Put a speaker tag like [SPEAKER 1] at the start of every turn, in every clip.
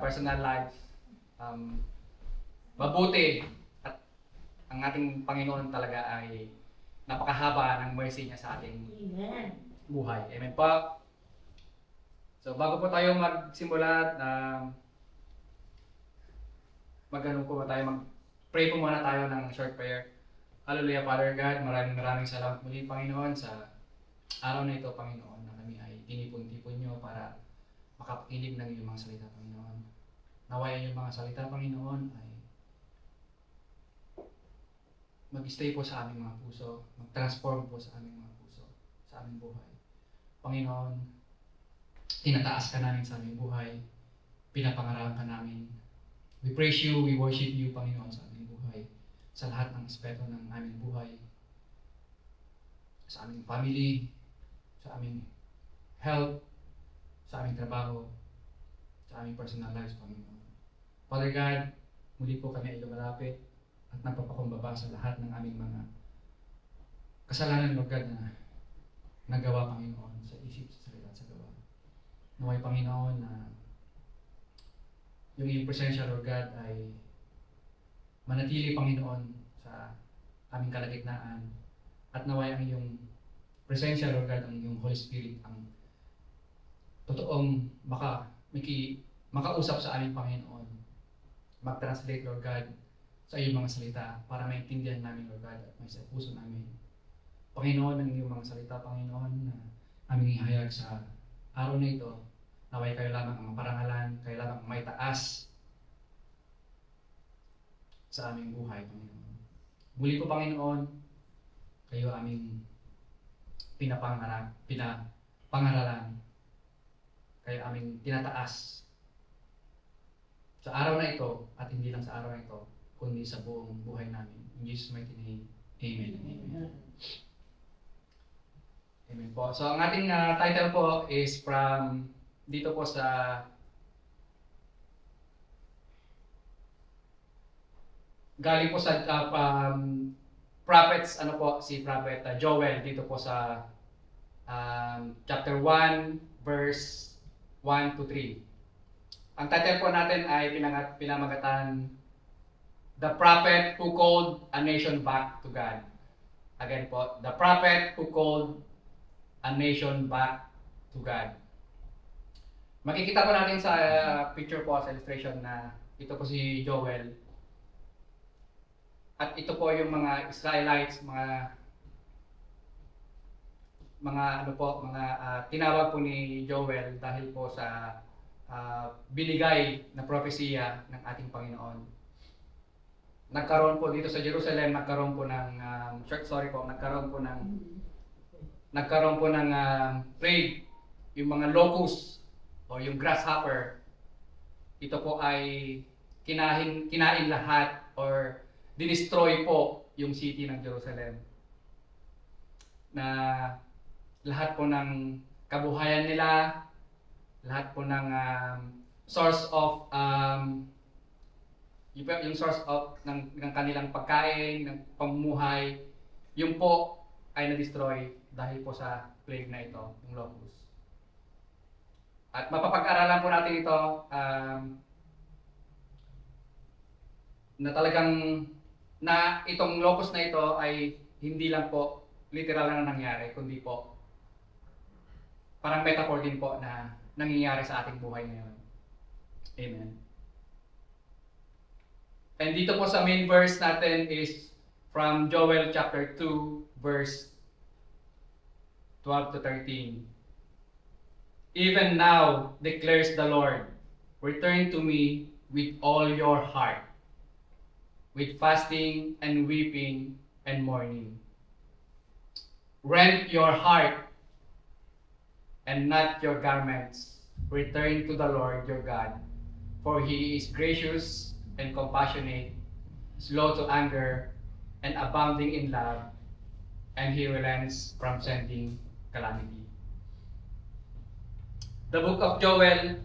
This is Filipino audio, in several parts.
[SPEAKER 1] personal lives, mabuti at ang ating Panginoon talaga ay napakahaba ng mercy niya sa ating buhay. Amen po. So bago po tayo magsimula, mag-pray po muna tayo ng short prayer. Hallelujah, Father God, maraming salamat muli, Panginoon, sa araw na ito, Panginoon, na kami ay tinipon-tipon niyo para makapakinig ng iyong mga salita, Panginoon. Naway ang iyong mga salita, Panginoon, ay mag-stay po sa aming mga puso, mag-transform po sa aming mga puso, sa aming buhay. Panginoon, tinataas ka namin sa aming buhay, pinapangaralan ka namin. We praise you, we worship you, Panginoon, sa aming buhay, sa lahat ng aspeto ng aming buhay, sa aming family, sa aming health, sa aming trabaho, sa aming personal lives, Panginoon. Father God, muli po kami ay lumalapit at nagpapakumbaba sa lahat ng aming mga kasalanan, Lord God, na nagawa, Panginoon, sa isip, sa salita, sa gawa. Naway, Panginoon, na yung iyong presensya, Lord God, ay manatili, Panginoon, sa aming kalagitnaan. At naway ang iyong presensya, Lord God, ang iyong Holy Spirit, ang totoong makausap sa aming Panginoon. Mag-translate, Lord God, sa iyong mga salita para maintindihan namin, Lord God, at may sa puso namin. Panginoon, ang iyong mga salita, Panginoon, na aming ihayag sa araw na ito, naway kayo lamang ang parangalan, kayo lamang ang may taas sa aming buhay, Panginoon. Muli po, Panginoon, kayo aming pinapangaralan, kayo aming tinataas sa araw na ito, at hindi lang sa araw na ito, kundi sa buong buhay namin. In Jesus' mighty name, Amen and Amen. Amen po. So ang ating title po is from dito po sa galing po sa prophets, si prophet Joel dito po sa chapter 1 verse 1 to 3. Ang title po natin ay pinamagatan The Prophet Who Called a Nation Back to God. Again po, The Prophet Who Called a Nation Back to God. Makikita po natin sa picture po, sa illustration, na ito po si Joel. At ito po yung mga Israelites, tinawag po ni Joel dahil po sa binigay na propesiya ng ating Panginoon. Nagkaroon po dito sa Jerusalem, nagkaroon po ng plague, yung mga locust o yung grasshopper. Ito po ay kinain lahat or dinestroy po yung city ng Jerusalem. Na lahat po ng kabuhayan nila, lahat po ng source of ng kanilang pagkain, ng pamumuhay, yung po ay na-destroy dahil po sa plague na ito, yung locust. At mapapag-aralan po natin ito na talagang na itong locust na ito ay hindi lang po literal na nangyari, kundi po parang metaphor din po na nangyayari sa ating buhay ngayon. Amen. And dito po sa main verse natin is from Joel chapter 2 verse 12 to 13. Even now declares the Lord, return to me with all your heart, with fasting and weeping and mourning. Rend your heart and not your garments. Return to the Lord your God, for He is gracious and compassionate, slow to anger, and abounding in love, and He relents from sending calamity. The book of Joel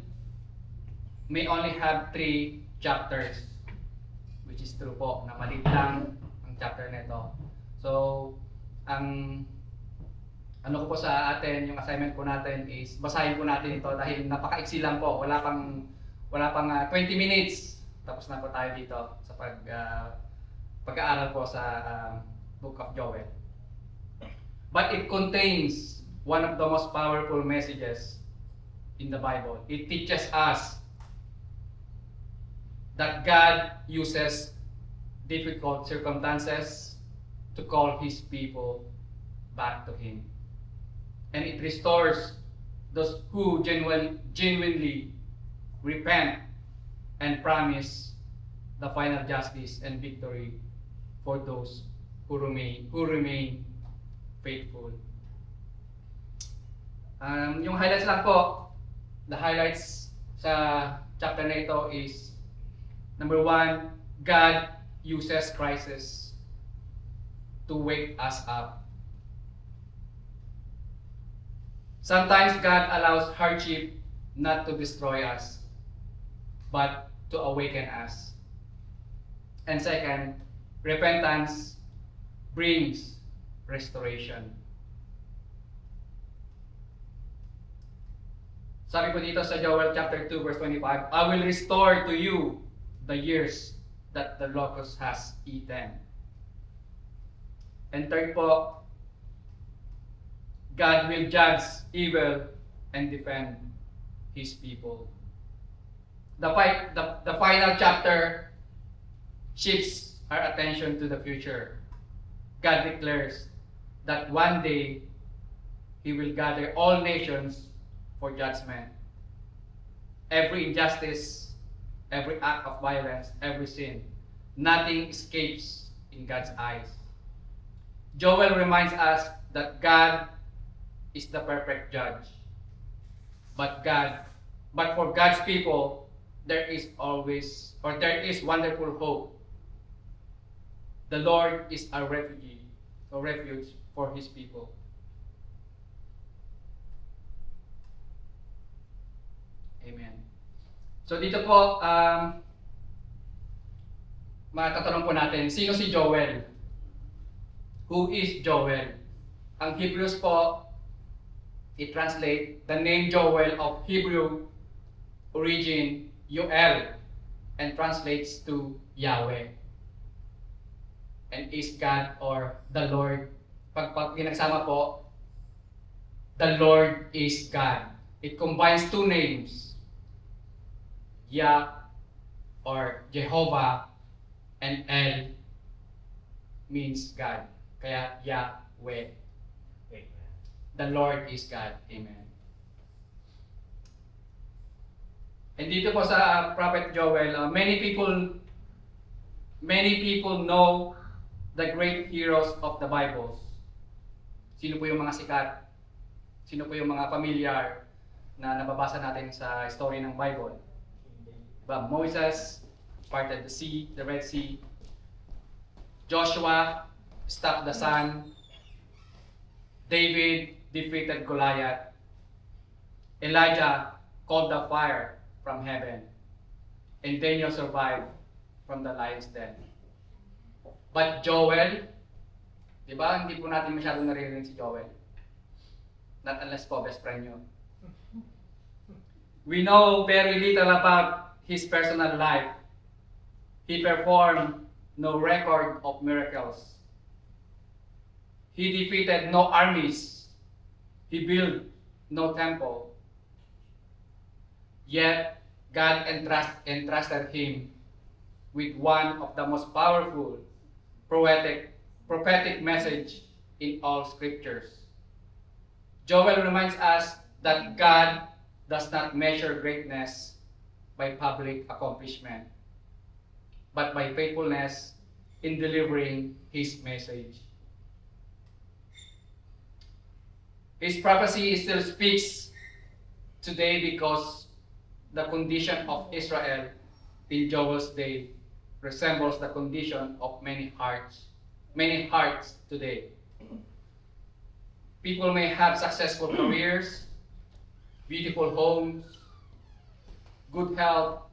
[SPEAKER 1] may only have 3 chapters, which is true po, na maliit lang ang chapter nito. So, ang ano ko po sa atin, yung assignment po natin is basahin po natin ito dahil napakaiksi lang po. wala pang 20 minutes. Tapos na po tayo dito sa pag-aaral po sa Book of Joel. But it contains one of the most powerful messages in the Bible. It teaches us that God uses difficult circumstances to call His people back to Him. And it restores those who genuinely repent and promise the final justice and victory for those who remain faithful. Yung highlights lang po, the highlights sa chapter na ito is, number 1, God uses crisis to wake us up. Sometimes God allows hardship not to destroy us, but to awaken us. And second, repentance brings restoration. Sabi po dito sa Joel chapter 2 verse 25, I will restore to you the years that the locust has eaten. And third po, God will judge evil and defend His people. The final chapter shifts our attention to the future. God declares that one day He will gather all nations for judgment. Every injustice, every act of violence, every sin, nothing escapes in God's eyes. Joel reminds us that God is the perfect judge. But for God's people, there is wonderful hope. The Lord is a refuge for His people. Amen. So dito po, matatanong po natin, sino si Joel? Who is Joel? Ang Hebrews po, it translates the name Joel of Hebrew origin, Yoel, and translates to Yahweh. And is God or the Lord. Pag pinagsama po, the Lord is God. It combines two names, Yah or Jehovah, and El means God. Kaya Yahweh. The Lord is God. Amen. And dito po sa Prophet Joel, many people know the great heroes of the Bible. Sino po yung mga sikat? Sino po yung mga familiar na nababasa natin sa story ng Bible? Diba? Moses parted the sea, the Red Sea. Joshua stopped the sun. David defeated Goliath. Elijah called the fire from heaven. And Daniel survived from the lion's den. But Joel, di ba, hindi po natin masyadong naririnig si Joel. Not unless po, best friend nyo. We know very little about his personal life. He performed no record of miracles. He defeated no armies. He built no temple. Yet, God entrusted him with one of the most powerful prophetic message in all scriptures. Joel reminds us that God does not measure greatness by public accomplishment, but by faithfulness in delivering His message. His prophecy still speaks today because the condition of Israel in Joel's day resembles the condition of many hearts today. People may have successful careers, beautiful homes, good health,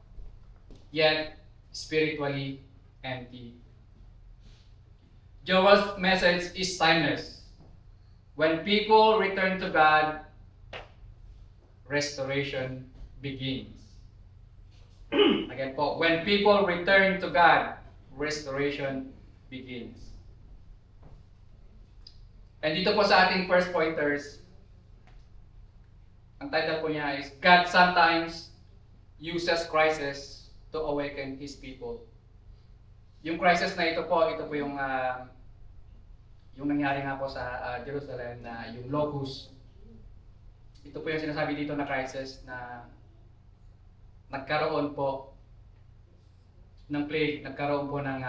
[SPEAKER 1] yet spiritually empty. Joel's message is timeless. When people return to God, restoration begins. Again po, when people return to God, restoration begins. And dito po sa ating first pointers, ang title po niya is, God sometimes uses crisis to awaken His people. Yung crisis na ito po yung nangyari nga po sa Jerusalem na yung locust. Ito po yung sinasabi dito na crisis na nagkaroon po ng plague, nagkaroon po ng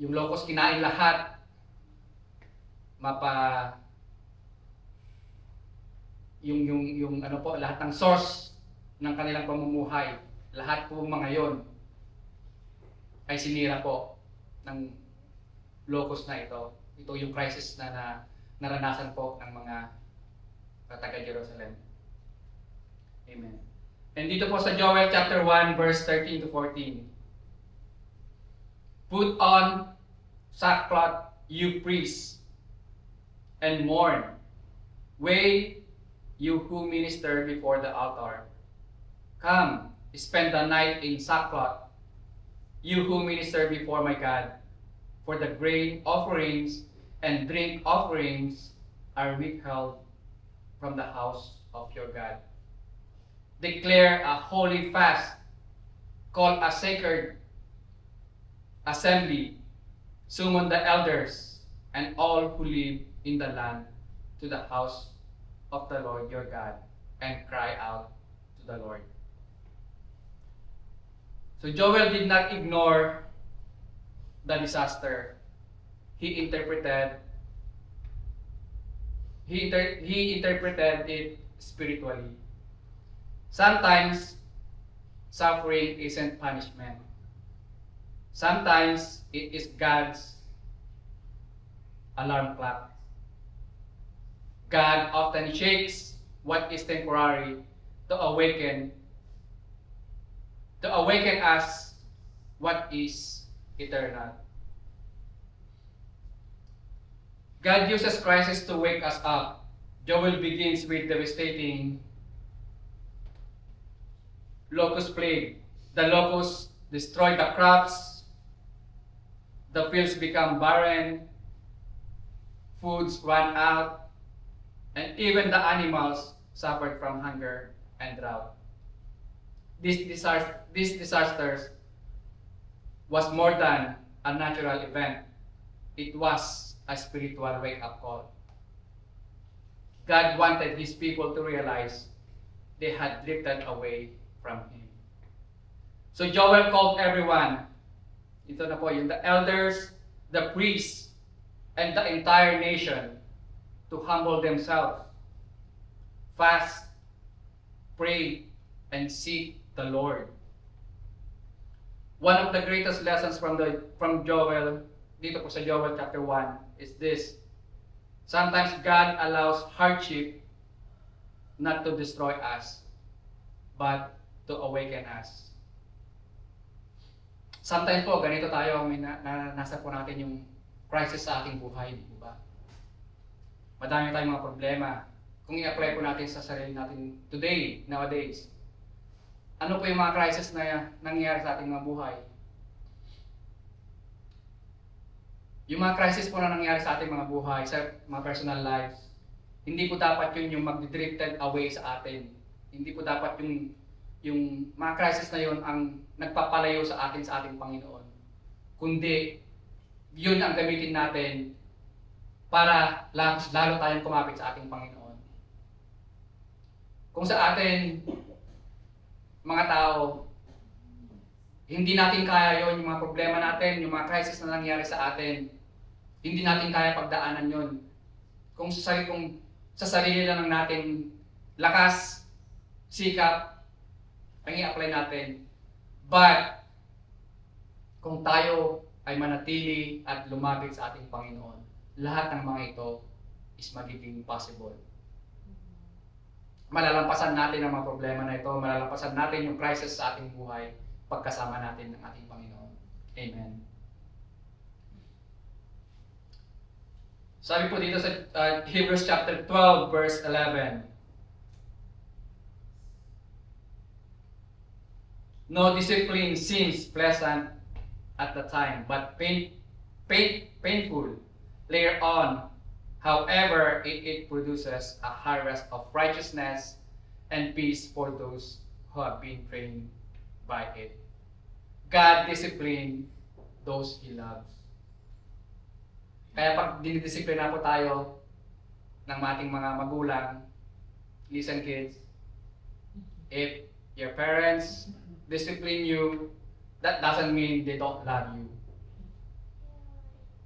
[SPEAKER 1] yung locust kinain lahat, yung ano po, lahat ng source ng kanilang pamumuhay, lahat po mga yon ay sinira po ng locust na ito. Ito yung crisis na naranasan po ng mga taga Jerusalem. Amen. And dito po sa Joel chapter 1 verse 13 to 14. Put on sackcloth, you priests, and mourn. Wail, you who minister before the altar. Come, spend the night in sackcloth, you who minister before my God. For the grain offerings and drink offerings are withheld from the house of your God. Declare a holy fast, call a sacred assembly, summon the elders and all who live in the land to the house of the Lord your God, and cry out to the Lord. So Joel did not ignore the disaster. He interpreted it spiritually. Sometimes suffering isn't punishment. Sometimes it is God's alarm clock. God often shakes what is temporary to awaken us what is eternal. God uses crisis to wake us up. Joel begins with devastating locust plague. The locusts destroy the crops, the fields become barren, foods run out, and even the animals suffered from hunger and drought. This disaster was more than a natural event. It was a spiritual wake-up call. God wanted His people to realize they had drifted away from Him. So Joel called everyone, ito na po, yung the elders, the priests, and the entire nation to humble themselves, fast, pray, and seek the Lord. One of the greatest lessons from Joel, dito po sa Joel chapter 1, is this. Sometimes God allows hardship not to destroy us, but to awaken us. Sometimes po, ganito tayo, nasa po natin yung crisis sa ating buhay, di ba? Madami tayong mga problema. Kung i-apply po natin sa sarili natin today, nowadays, ano po yung mga crisis na nangyayari sa ating mga buhay? Yung mga crisis po na nangyayari sa ating mga buhay, sa mga personal lives, hindi po dapat yun yung mag-drifted away sa atin. Hindi po dapat yung mga crisis na yun ang nagpapalayo sa ating Panginoon. Kundi, yun ang gamitin natin para lalo tayong kumapit sa ating Panginoon. Kung sa atin, mga tao, hindi natin kaya yon, yung mga problema natin, yung mga crisis na nangyari sa atin, hindi natin kaya pagdaanan yon. Kung sa sarili lang ng nating lakas, sikap, ang i-apply natin. But, kung tayo ay manatili at lumapit sa ating Panginoon, lahat ng mga ito is magiging possible. Malalampasan natin ang mga problema na ito, malalampasan natin yung crisis sa ating buhay pagkasama natin ng ating Panginoon. Amen. Sabi po dito sa Hebrews chapter 12 verse 11. No discipline seems pleasant at the time, but painful later on. However, it produces a harvest of righteousness and peace for those who have been trained by it. God discipline those He loves. Kaya pag dinidisiplina po tayo ng ating mga magulang, listen kids, if your parents discipline you, that doesn't mean they don't love you.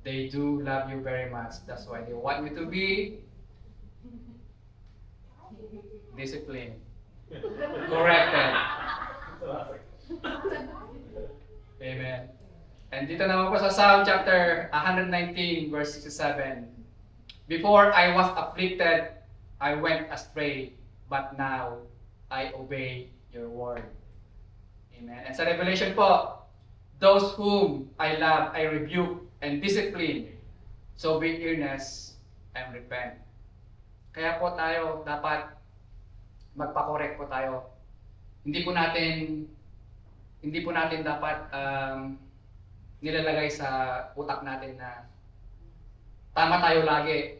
[SPEAKER 1] They do love you very much. That's why they want you to be disciplined, corrected. Amen. And dito naman po sa Psalm chapter 119 verse 67. Before I was afflicted, I went astray, but now I obey your word. Amen. And sa Revelation po, those whom I love, I rebuke and discipline. So be earnest and repent. Kaya po tayo dapat magpa-correct po tayo. Hindi po natin dapat nilalagay sa utak natin na tama tayo lagi,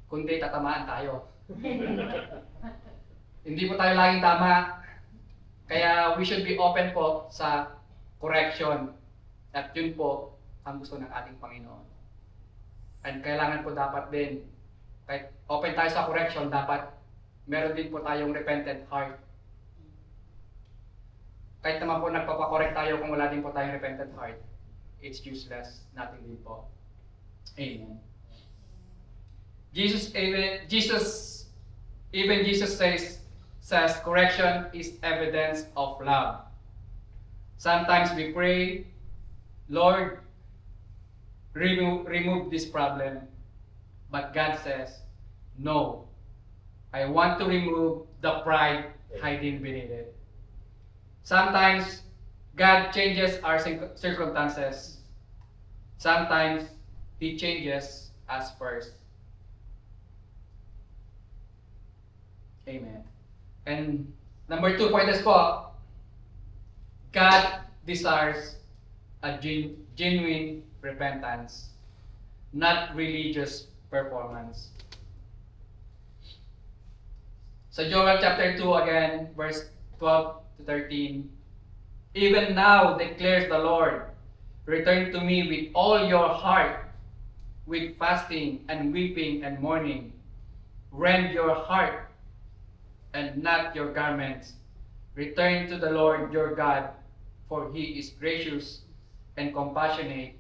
[SPEAKER 1] kundi tatamaan tayo. Hindi po tayo laging tama. Kaya we should be open po sa correction. At yun po ang gusto ng ating Panginoon. And kailangan po dapat din, kahit open tayo sa correction, dapat meron din po tayong repentant heart. Kahit naman po nagpapakorek tayo kung wala din po tayong repentant heart, it's useless. Nothing din po. Amen. Jesus says correction is evidence of love. Sometimes we pray, Lord, remove this problem. But God says, no, I want to remove the pride hiding beneath it. Sometimes God changes our circumstances. Sometimes He changes us first. Amen. And number 2 pointers po, God desires a genuine repentance, not religious performance. So Joel chapter 2 again, verse 12 to 13. Even now declares the Lord, return to me with all your heart, with fasting and weeping and mourning. Rend your heart and not your garments. Return to the Lord your God, for He is gracious and compassionate,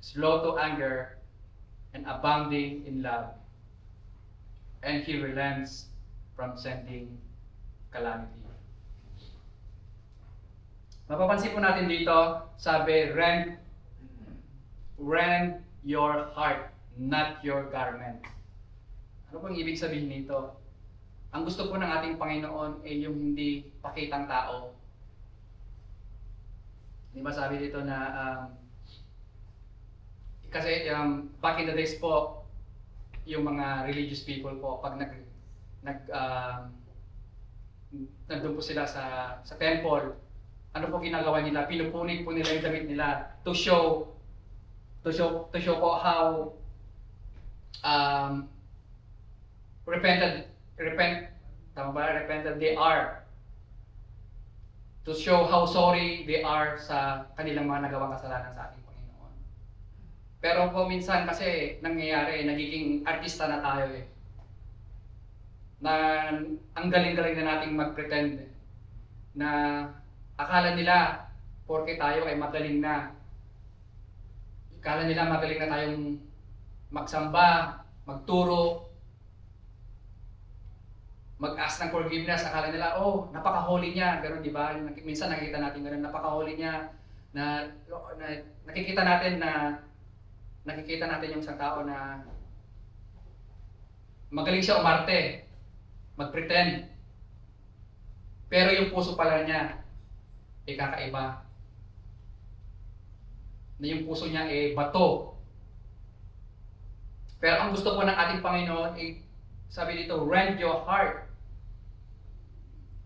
[SPEAKER 1] slow to anger, and abounding in love. And He relents from sending calamity. Mapapansin po natin dito, sabi, rend your heart, not your garment. Ano pong ibig sabihin nito? Ang gusto po ng ating Panginoon ay yung hindi pakitang tao. Di ba sabi dito na, kasi back in the days po, yung mga religious people po, pag nandun po sila sa temple, ano po ginagawa nila? Pinupunit po nila yung damit nila to show po how repentant they are. To show how sorry they are sa kanilang mga nagawang kasalanan sa ating Panginoon. Pero po minsan kasi nangyayari, nagiging artista na tayo eh. Na ang galing-galing na nating mag-pretend na akala nila porke tayo ay magaling na. Akala nila magaling na tayong magsamba, magturo, mag-ask ng forgiveness. Akala nila, oh, napaka-holy niya. Ganun, di ba? Minsan nakikita natin ganun, napaka-holy niya. Na nakikita natin yung isang tao na magaling siya umarte, mag-pretend. Pero yung puso pala niya, kakaiba. Na yung puso niya bato. Pero ang gusto po ng ating Panginoon sabi dito, rend your heart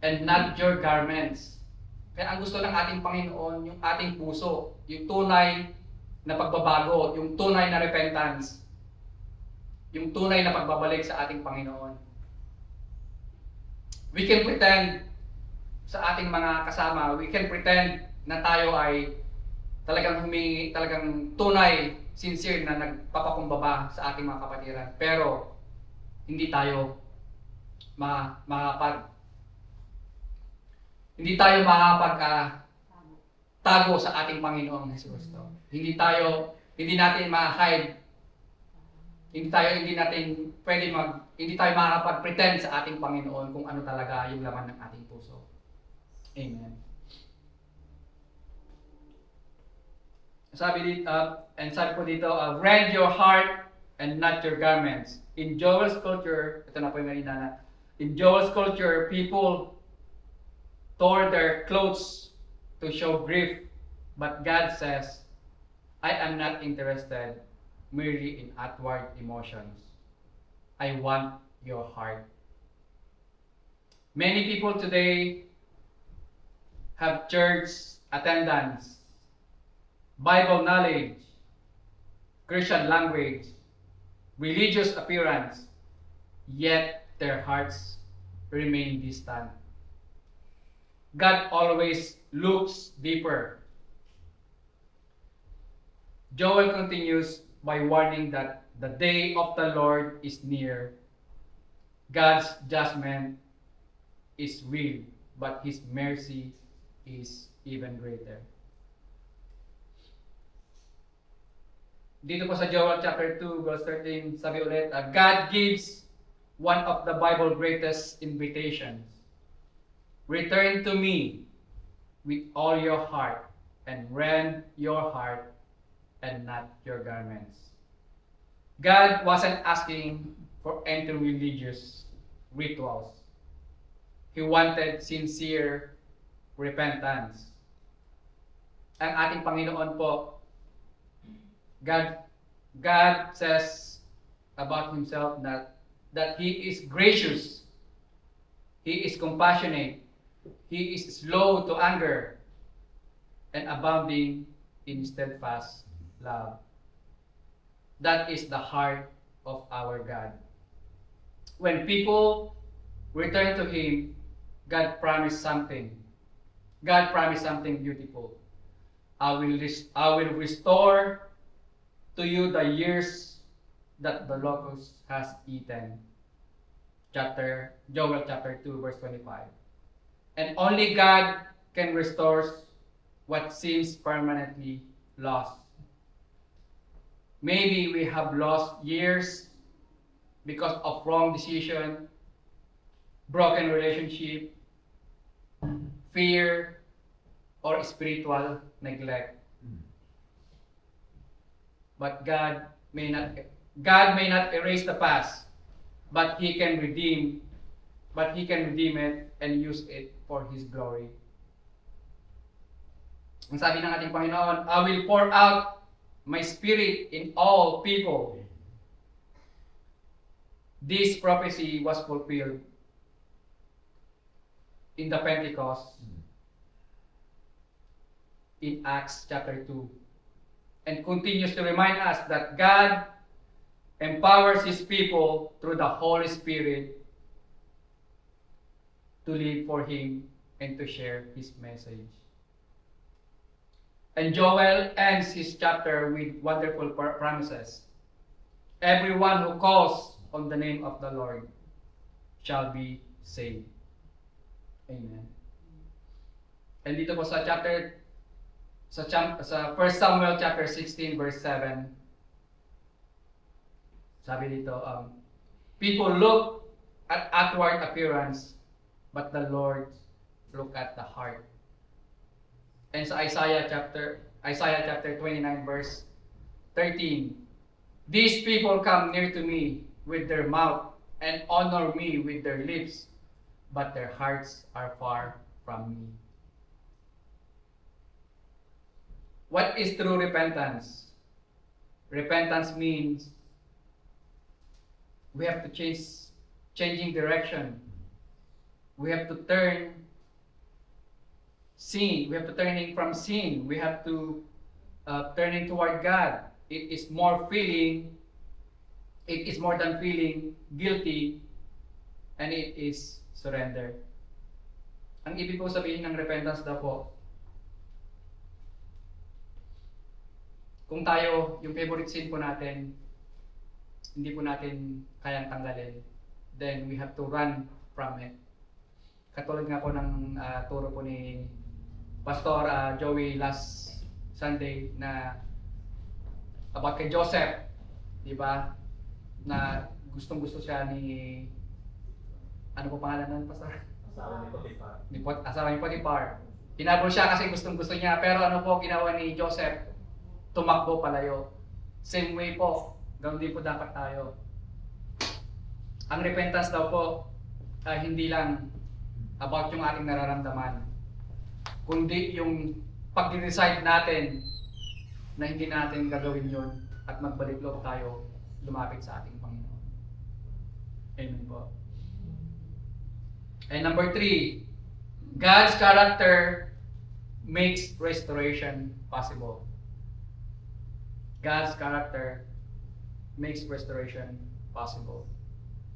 [SPEAKER 1] and not your garments. Kaya ang gusto ng ating Panginoon, yung ating puso, yung tunay na pagbabago, yung tunay na repentance, yung tunay na pagbabalik sa ating Panginoon. We can pretend sa ating mga kasama, we can pretend na tayo ay talagang humingi, talagang tunay, sincere na nagpapakumbaba sa ating mga kapatiran. Pero hindi tayo makapag hindi tayo tago sa ating Panginoong Hesus Kristo. Hindi natin ma-hide, hindi tayo makakapag-pretend sa ating Panginoon kung ano talaga yung laman ng ating puso. Amen. Sabi po dito, rend your heart and not your garments. In Joel's culture, ito na po yung kanina na, in Joel's culture, people tore their clothes to show grief, but God says, I am not interested merely in outward emotions. I want your heart. Many people today have church attendance, Bible knowledge, Christian language, religious appearance, yet their hearts remain distant. God always looks deeper. Joel continues by warning that the day of the Lord is near. God's judgment is real, but His mercy is even greater. Dito po sa Joel chapter 2 verse 13, sabi ulit, God gives one of the Bible greatest invitations. Return to me with all your heart and rend your heart and not your garments. God wasn't asking for any religious rituals. He wanted sincere repentance. Ang ating Panginoon po, God says about Himself that He is gracious, He is compassionate, He is slow to anger, and abounding in steadfast love. That is the heart of our God. When people return to Him, God promised something. God promised something beautiful. I will restore to you the years that the locust has eaten. Joel chapter 2 verse 25. And only God can restore what seems permanently lost. Maybe we have lost years because of wrong decision, broken relationship, fear, or spiritual neglect. But God may not erase the past, but He can redeem it and use it for His glory. Ang sabi ng ating Panginoon, I will pour out my spirit in all people. This prophecy was fulfilled in the Pentecost in Acts chapter 2, and continues to remind us that God empowers His people through the Holy Spirit to live for Him and to share His message. And Joel ends his chapter with wonderful promises. Everyone who calls on the name of the Lord shall be saved. Amen. And dito po sa 1 Samuel chapter 16 verse 7, sabi dito, people look at outward appearance, but the Lord look at the heart. And sa Isaiah chapter 29 verse 13, these people come near to me with their mouth and honor me with their lips, but their hearts are far from me. What is true repentance? Repentance means we have to changing direction. We have to turn sin. We have to turning from sin. We have to turning toward God. It is more feeling. It is more than feeling guilty, and it is surrender. Ang ibig po sabihin ng repentance daw po, kung tayo, yung favorite sin po natin, hindi po natin kayang tanggalin, then we have to run from it. Katulad nga po ng turo po ni Pastor Joey last Sunday na about kay Joseph, di ba? Na gustong-gusto siya ni, ano po pangalan nun, Pastor?
[SPEAKER 2] Asawa ni Potiphar.
[SPEAKER 1] Asawa ni Potiphar. Hinabol siya kasi gustong-gusto niya, pero ano po ginawa ni Joseph? Tumakbo palayo. Same way po, ganoon din po dapat tayo. Ang repentance daw po, hindi lang about yung ating nararamdaman, kundi yung pag-decide natin na hindi natin gagawin yun at magbalik loob tayo lumapit sa ating Panginoon. Amen po. And number 3, God's character makes restoration possible. God's character makes restoration possible.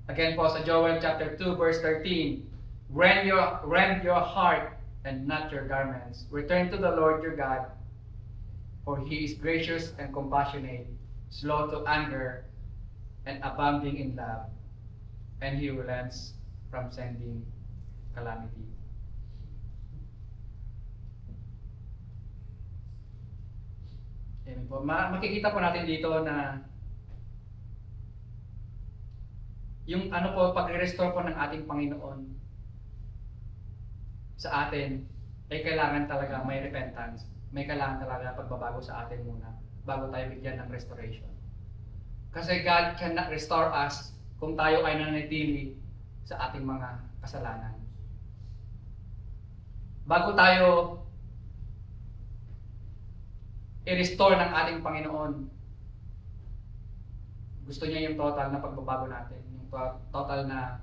[SPEAKER 1] Again po sa Joel chapter 2 verse 13, rend your heart and not your garments. Return to the Lord your God, for He is gracious and compassionate, slow to anger, and abounding in love, and He relents from sending calamity. Amen po. Makikita po natin dito na yung ano po, pag-restore po ng ating Panginoon sa atin, ay kailangan talaga may repentance. May kailangan talaga pagbabago sa atin muna bago tayo bigyan ng restoration. Kasi God cannot restore us kung tayo ay nanatili sa ating mga kasalanan. Bago tayo i-restore ng ating Panginoon, gusto niya yung total na pagbabago natin, yung total na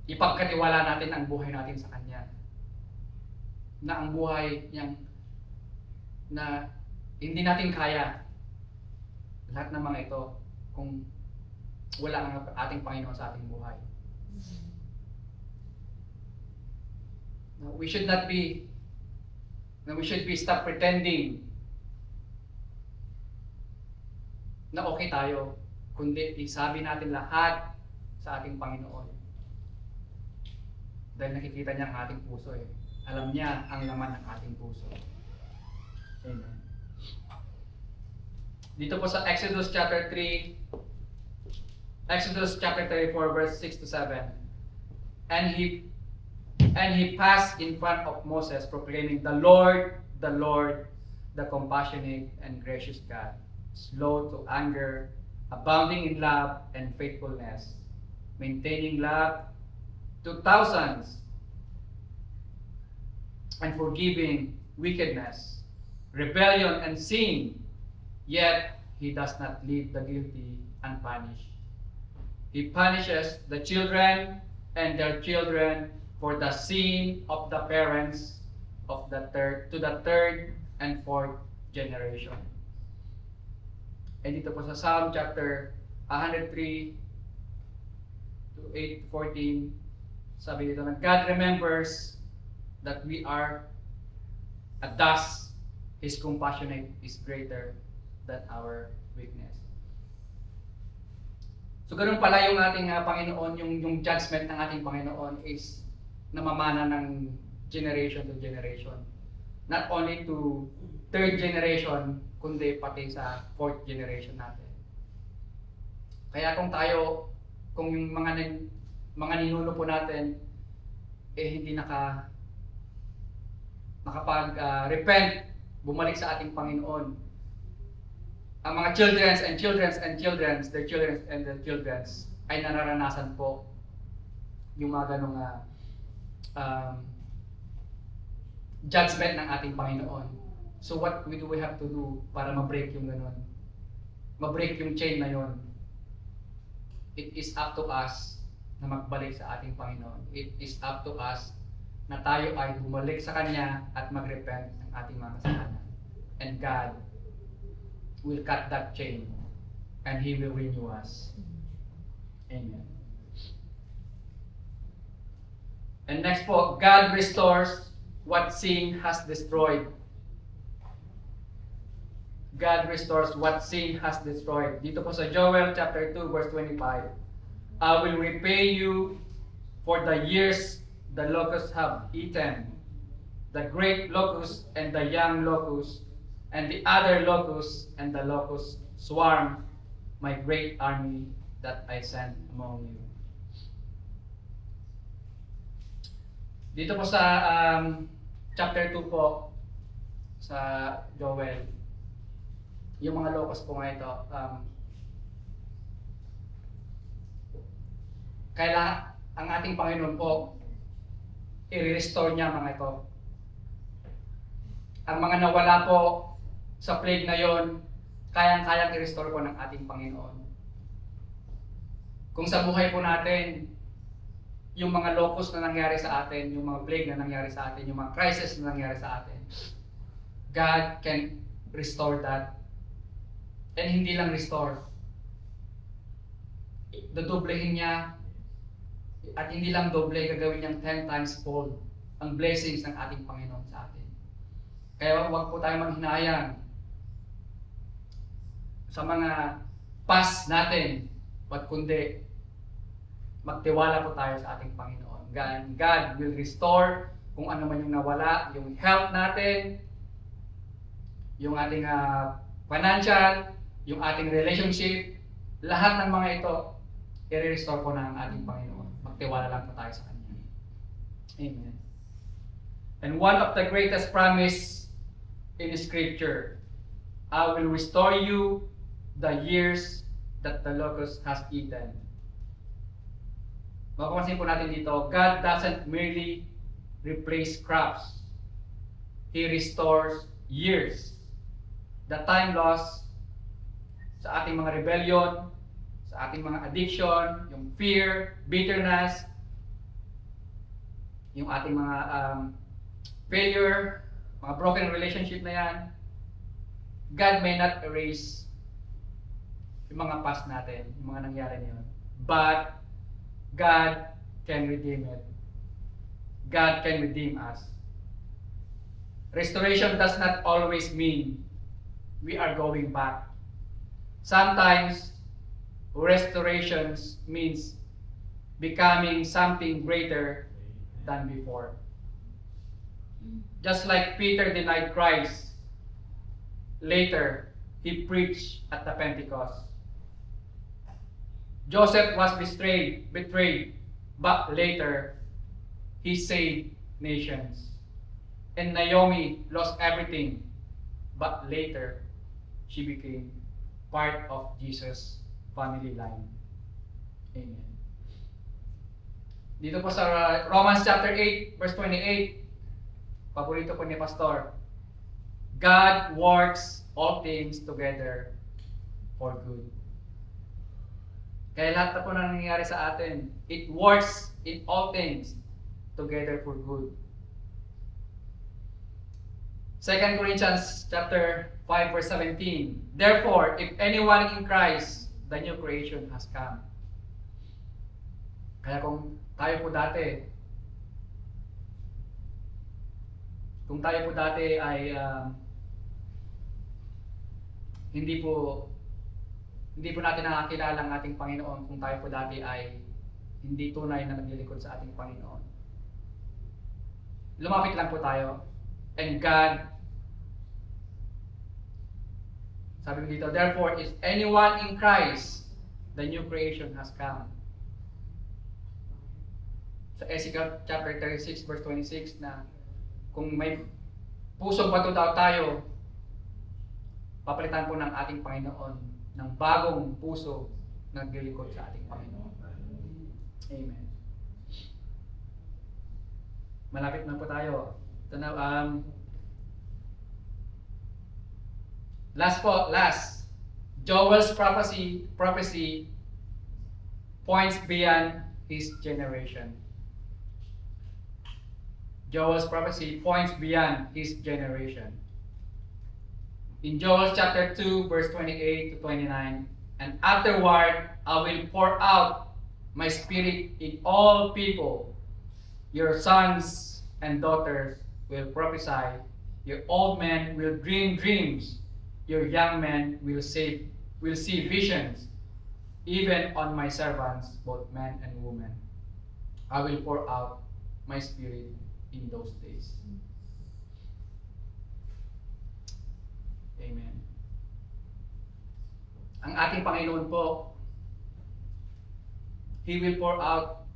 [SPEAKER 1] ipagkatiwala natin ang buhay natin sa Kanya. Na ang buhay niyang na hindi natin kaya lahat ng mga ito kung wala ang ating Panginoon sa ating buhay. We should be stop pretending na okay tayo, kundi isabi natin lahat sa ating Panginoon. Dahil nakikita niya ang ating puso eh. Alam niya ang laman ng ating puso. Amen. Dito po sa Exodus chapter 34 verse 6 to 7. And he passed in front of Moses proclaiming, the Lord, the compassionate and gracious God, slow to anger, abounding in love and faithfulness, maintaining love to thousands, and forgiving wickedness, rebellion and sin, yet He does not leave the guilty unpunished. He punishes the children and their children for the sin of the parents of the third and fourth generation. And dito po sa Psalm chapter 103 to 8:14, sabi dito na God remembers that we are a dust. His compassionate is greater than our weakness. So ganun pala yung ating Panginoon, yung judgment ng ating Panginoon is namamana ng generation to generation. Not only to third generation, kundi pati sa fourth generation natin. Kaya kung yung mga ninuno po natin hindi nakapag-repent, bumalik sa ating Panginoon, ang mga children's and children's and children's, their children's and their children's, ay nararanasan po yung mga ganong judgment ng ating Panginoon. So what do we have to do para ma-break yung ganon? Ma-break yung chain na yon? It is up to us na magbalik sa ating Panginoon. It is up to us na tayo ay bumalik sa Kanya at mag-repent ng ating mga kasalanan. And God will cut that chain and He will renew us. Amen. And next po, God restores what sin has destroyed. God restores what sin has destroyed. Dito po sa Joel chapter 2 verse 25. I will repay you for the years the locusts have eaten, the great locust and the young locust, and the other locust and the locust swarm, my great army that I sent among you. Dito po sa chapter 2 po sa Joel, yung mga locust po nga ito, kailangan ang ating Panginoon po i-restore niya mga ito. Ang mga nawala po sa plague na yon, kayang-kayang i-restore po ng ating Panginoon. Kung sa buhay po natin, yung mga locust na nangyari sa atin, yung mga plague na nangyari sa atin, yung mga crisis na nangyari sa atin, God can restore that. And hindi lang restore, dodoblehin niya, at hindi lang doble, gagawin niyang 10 times fold ang blessings ng ating Panginoon sa atin. Kaya huwag po tayong maghinayang sa mga past natin, at kundi magtiwala po tayo sa ating Panginoon. God will restore kung ano man yung nawala, yung health natin, yung ating financial, yung ating relationship, lahat ng mga ito, i-restore po ng ating Panginoon. Magtiwala lang po tayo sa Kanya. Amen. And one of the greatest promise in Scripture, I will restore you the years that the locust has eaten. Mapapansin po natin dito, God doesn't merely replace crops. He restores years. The time lost sa ating mga rebellion, sa ating mga addiction, yung fear, bitterness, yung ating mga failure, mga broken relationship na yan, God may not erase yung mga past natin, yung mga nangyari na yun. But God can redeem it. God can redeem us. Restoration does not always mean we are going back. Sometimes, restorations means becoming something greater than before. Just like Peter denied Christ, later he preached at the Pentecost. Joseph was betrayed, but later he saved nations. And Naomi lost everything, but later she became part of Jesus' family line. Amen. Dito po sa Romans chapter 8, verse 28, paborito po ni Pastor, God works all things together for good. Kaya lahat na po na nangyayari sa atin, it works in all things together for good. 2 Corinthians chapter 5, verse 17, therefore, if anyone in Christ, the new creation has come. Kaya kung tayo po dati ay hindi po natin nakakilala ang ating Panginoon, kung tayo po dati ay hindi tunay na naglilingkod sa ating Panginoon, lumapit lang po tayo, and God, sabi mo dito, therefore, if anyone in Christ, the new creation has come. Sa Ezekiel chapter 36, verse 26, na kung may pusong bato daw tayo, papalitan po ng ating Panginoon ng bagong puso na naglilingkod sa ating Panginoon. Amen. Malapit na po tayo. Ito na, last. Joel's prophecy points beyond his generation. Joel's prophecy points beyond his generation. In Joel chapter 2, verse 28 to 29, and afterward I will pour out my spirit in all people. Your sons and daughters will prophesy. Your old men will dream dreams. Your young men will see visions. Even on my servants, both men and women, I will pour out my spirit in those days. Amen. Ang ating Panginoon po, He will pour out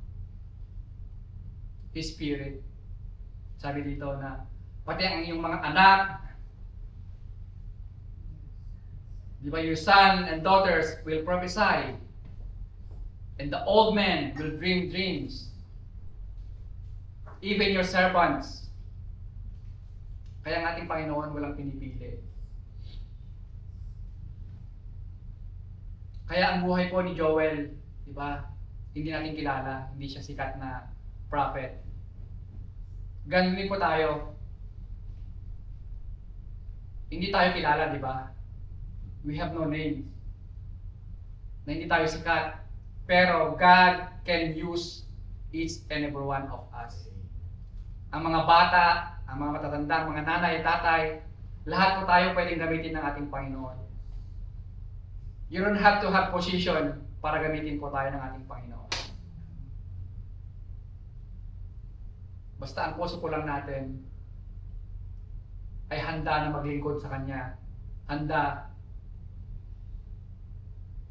[SPEAKER 1] His Spirit. Sabi dito na, pati ang iyong mga anak, di ba, your son and daughters will prophesy, and the old men will dream dreams. Even your servants. Kaya ang ating Panginoon walang pinipili. Kaya ang buhay po ni Joel, di ba, hindi natin kilala, hindi siya sikat na prophet. Ganun din po tayo. Hindi tayo kilala, di ba? We have no name. Na hindi tayo sikat. Pero God can use each and every one of us. Ang mga bata, ang mga matatanda, ang mga nanay, tatay, lahat po tayo pwedeng gamitin ng ating Panginoon. You don't have to have position para gamitin po tayo ng ating Panginoon. Basta ang puso ko lang natin ay handa na maglingkod sa Kanya. Handa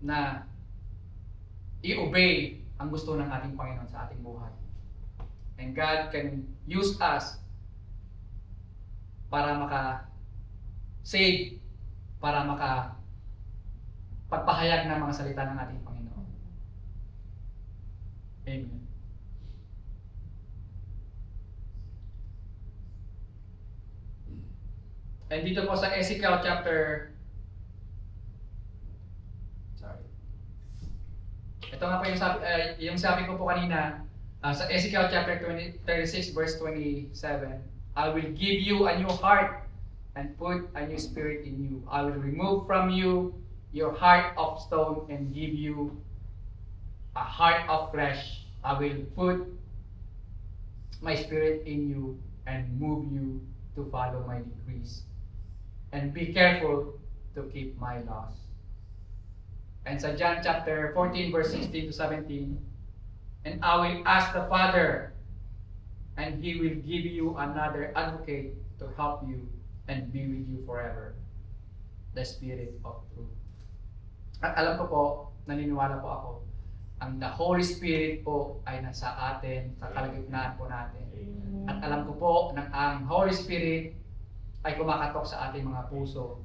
[SPEAKER 1] na i-obey ang gusto ng ating Panginoon sa ating buhay. And God can use us para maka-save, para pagpahayag ng mga salita ng ating Panginoon. Amen. And dito po sa Ezekiel chapter, ito nga po yung sabi ko po kanina, sa Ezekiel chapter 36 verse 27, I will give you a new heart and put a new spirit in you. I will remove from you your heart of stone and give you a heart of flesh. I will put my spirit in you and move you to follow my decrees. And be careful to keep my laws. And sa John chapter 14 verse 16 to 17, and I will ask the Father, and He will give you another advocate to help you and be with you forever, the Spirit of truth. At alam ko po, naniniwala po ako, ang the Holy Spirit po ay nasa atin, sa kalagitnaan po natin. At alam ko po na ang Holy Spirit ay kumakatok sa ating mga puso.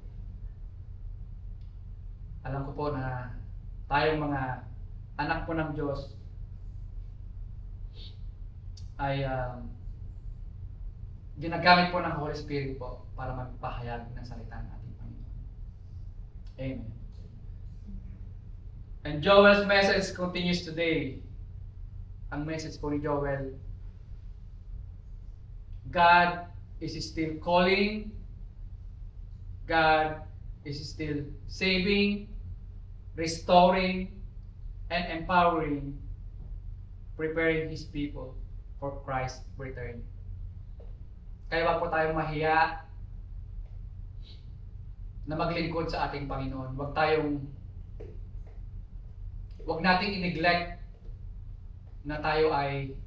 [SPEAKER 1] Alam ko po na tayong mga anak po ng Diyos ay ginagamit po ng Holy Spirit po para magpahayag ng salita ng ating Panginoon. Amen. And Joel's message continues today. Ang message po ni Joel, God is still calling, God is still saving, restoring, and empowering, preparing His people for Christ's return. Kaya wag po tayong mahiya na maglingkod sa ating Panginoon. Wag nating i-neglect na tayo ay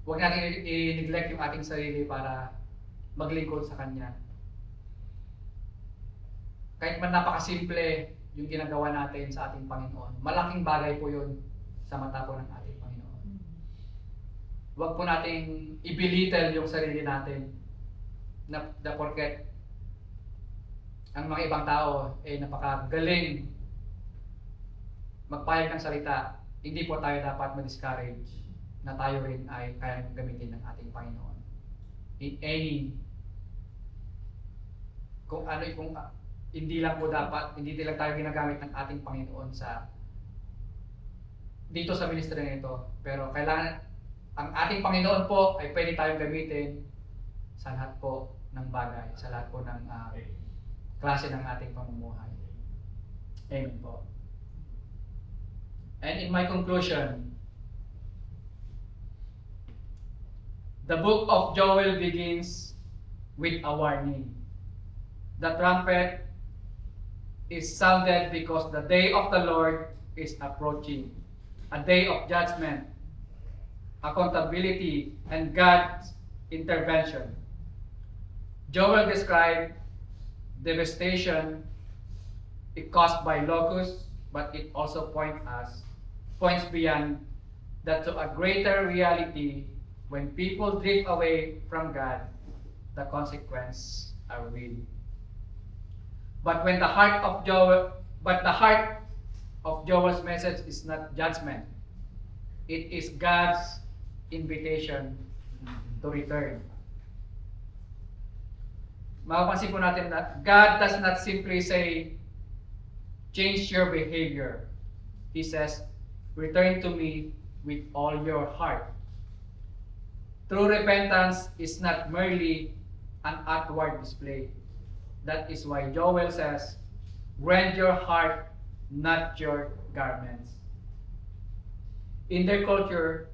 [SPEAKER 1] wag nating i-neglect yung ating sarili para maglingkod sa Kanya. Kahit man napakasimple yung ginagawa natin sa ating Panginoon, malaking bagay po yun sa mata po ng ating Panginoon. Wag po nating i-belittle yung sarili natin na porket ang mga ibang tao ay napakagaling magpahayag ng salita, hindi po tayo dapat ma-discourage na tayo rin ay kayang gamitin ng ating Panginoon. In any, kung hindi lang tayo ginagamit ng ating Panginoon dito sa ministry na ito, pero kailangan ang ating Panginoon po ay pwede tayong gamitin sa lahat po ng bagay, sa lahat po ng klase ng ating pamumuhay. Amen po. And in my conclusion, the book of Joel begins with a warning. The trumpet is sounded because the day of the Lord is approaching. A day of judgment, accountability, and God's intervention. Joel described devastation caused by locusts, but it also points beyond that to a greater reality. When people drift away from God, the consequences are real. But the heart of Joel's message is not judgment. It is God's invitation to return. Mapapansin po natin na God does not simply say, change your behavior. He says, return to me with all your heart. True repentance is not merely an outward display. That is why Joel says, rend your heart, not your garments. In their culture,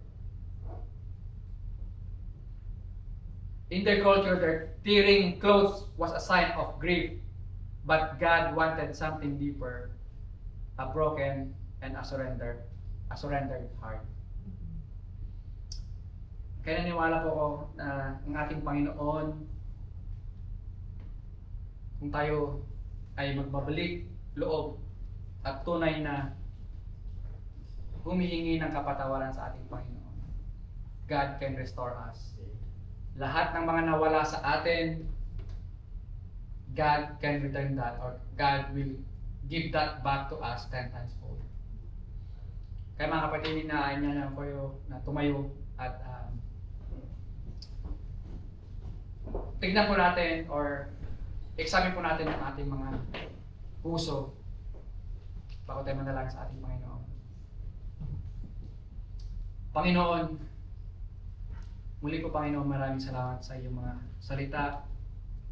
[SPEAKER 1] their tearing clothes was a sign of grief, but God wanted something deeper, a broken and a surrendered heart. Kaya naniwala po ako na ang ating Panginoon, kung tayo ay magbabalik loob at tunay na humihingi ng kapatawaran sa ating Panginoon, God can restore us. Lahat ng mga nawala sa atin, God can return that, or God will give that back to us 10 times fold. Kaya mga kapatid, hinaan niya na kayo na tumayo at tignan po natin or examine po natin ang ating mga puso bago tayo manalangin sa ating Panginoon. Panginoon, muli po Panginoon, maraming salamat sa iyong mga salita.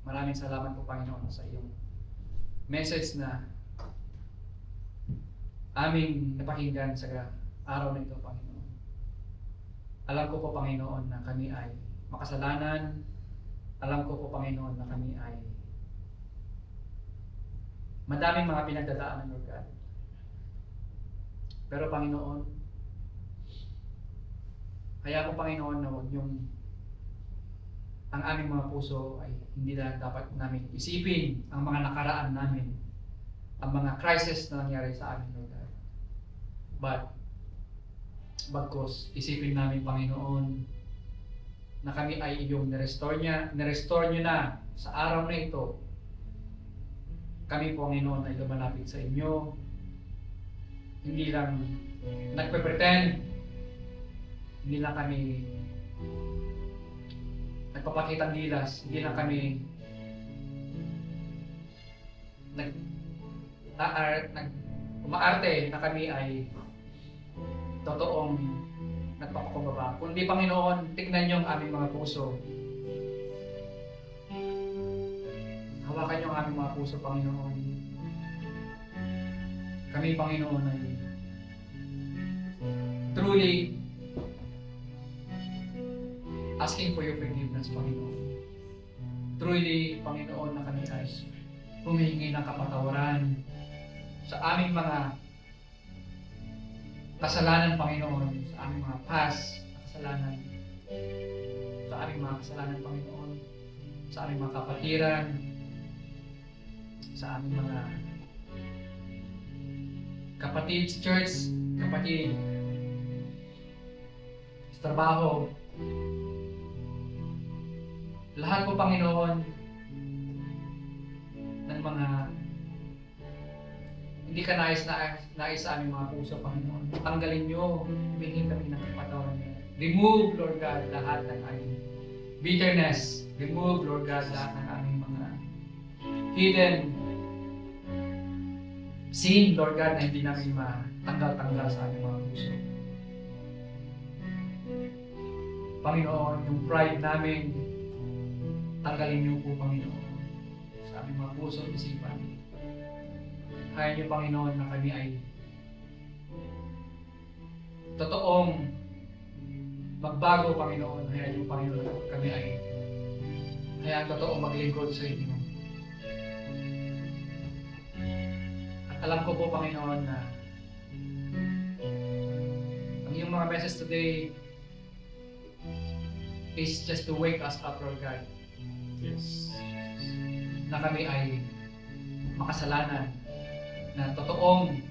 [SPEAKER 1] Maraming salamat po Panginoon sa iyong message na aming napakinggan sa araw na ito, Panginoon. Alam ko po Panginoon na kami ay makasalanan. Alam ko po Panginoon na kami ay madaming mga pinagdadaanan, Lord God. Pero Panginoon, kaya po Panginoon na huwag niyong ang aming mga puso ay hindi na dapat namin isipin ang mga nakaraan namin, ang mga crisis na nangyari sa amin, Lord God. But, bagkus, isipin namin Panginoon na kami ay iyong nirestore niyo na sa araw na ito. Kami po Panginoon ay lumalapit sa inyo. Hindi lang nagpe-pretend, hindi lang kami nagpapakitang gilas, hindi lang kami umaarte na kami ay totoong nagpapakumbaba. Kundi Panginoon, tignan niyo ang aming mga puso. Hawakan niyo ang aming mga puso, Panginoon. Kami, Panginoon, ay truly asking for your forgiveness, Panginoon. Truly, Panginoon, na kami ay humihingi ng kapatawaran sa aming mga kasalanan, Panginoon, sa aming mga past na kasalanan, sa aming mga kasalanan, Panginoon, sa aming mga kapatiran, sa aming mga kapatid sa church, kapatid sa trabaho. Lahat po, Panginoon, ng mga hindi ka nais sa aming mga puso, Panginoon. Tanggalin niyo, humingi kami ng kapatawaran niyo. Remove, Lord God, lahat ng aming bitterness. Remove, Lord God, lahat ng aming mga hidden sin, Lord God, na hindi namin matanggal-tanggal sa aming mga puso. Panginoon, yung pride namin, tanggalin niyo po, Panginoon, sa aming mga puso at isipan. Hayaan niyo, Panginoon, na kami ay totoong magbago, Panginoon. Hayaan niyo, Panginoon, na kami ay totoong maglingkod sa inyo. At alam ko po, Panginoon, na ang iyong mga message today is just to wake us up, Lord God.
[SPEAKER 2] Yes.
[SPEAKER 1] Na kami ay makasalanan, na totoong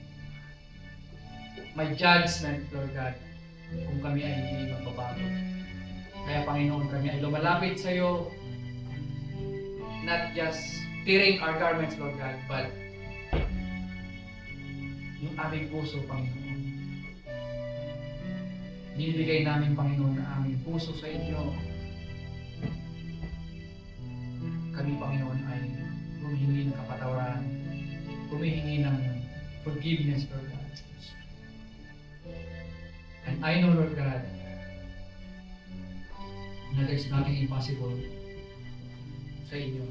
[SPEAKER 1] may judgment, Lord God, kung kami ay hindi magbabago. Kaya, Panginoon, kami ay lumalapit sa iyo, not just tearing our garments, Lord God, but yung aming puso, Panginoon. Binibigay namin, Panginoon, ang aming puso sa inyo. Kami, Panginoon, ay humihingi ng kapatawaran, humihingi ng forgiveness, Lord God. And I know, Lord God, na there's nothing impossible sa inyo.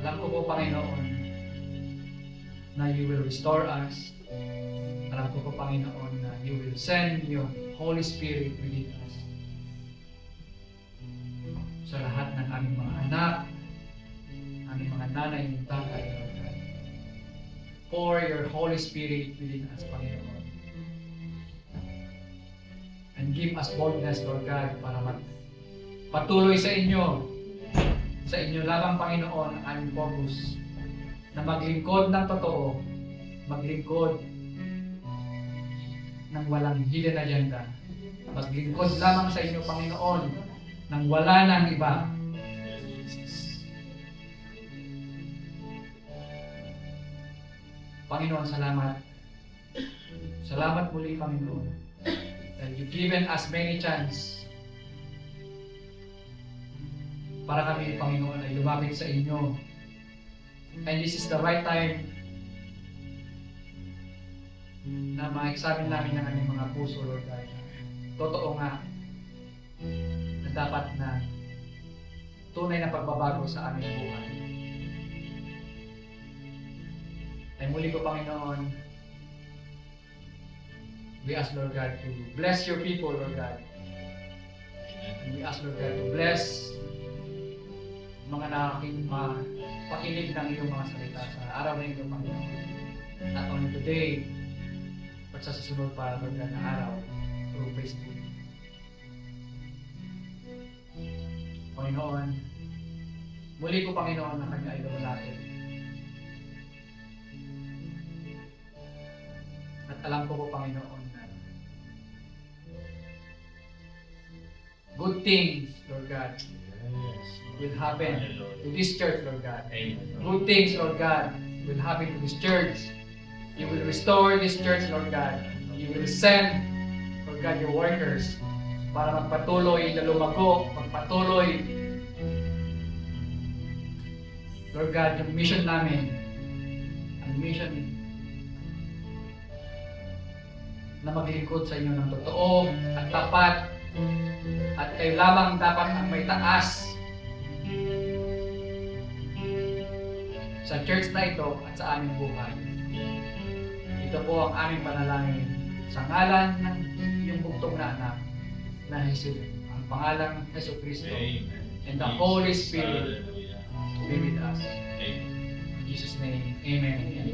[SPEAKER 1] Alam ko po, Panginoon, na you will restore us. Alam ko po, Panginoon, na you will send your Holy Spirit within us. Sa lahat ng aming mga anak, aming mga nanay ng tatay, Lord God. Pour your Holy Spirit within us, Panginoon. And give us boldness, Lord God, para patuloy sa inyo lamang, Panginoon, ang aming focus na maglingkod ng totoo, maglingkod ng walang hidden agenda, maglingkod lamang sa inyo, Panginoon, nang wala nang iba. Panginoon, salamat. Salamat muli, Panginoon, that you've given us many chance para kami, Panginoon, ay lumapit sa inyo. And this is the right time na ma-examine namin ang aming mga puso, Lord God. Totoo nga na dapat na tunay na pagbabago sa aming buhay. Ay muli ko, Panginoon, we ask, Lord God, to bless your people, Lord God. And we ask, Lord God, to bless mga pakinig ng iyong mga salita sa araw na ito, Panginoon. Not only today, but sa susunod pa, Lord God, na araw through Facebook. Panginoon, muli ko, Panginoon, na kami ay lumalapit. At alam ko po, Panginoon, na good things, Lord God, will happen to this church, Lord God. Good things, Lord God, will happen to this church. You will restore this church, Lord God. You will send, Lord God, your workers para magpatuloy na lumago, magpatuloy, Lord God, yung mission namin, ang mission na maglingkod sa inyo ng totoo at tapat, at kayo lamang dapat ang may taas sa church na ito at sa aming buhay. Ito po ang aming panalangin sa ngalan ng iyong bugtong na anak na Jesus, ang pangalang Jesu Cristo, and the Holy Spirit be with us. In Jesus' name, Amen.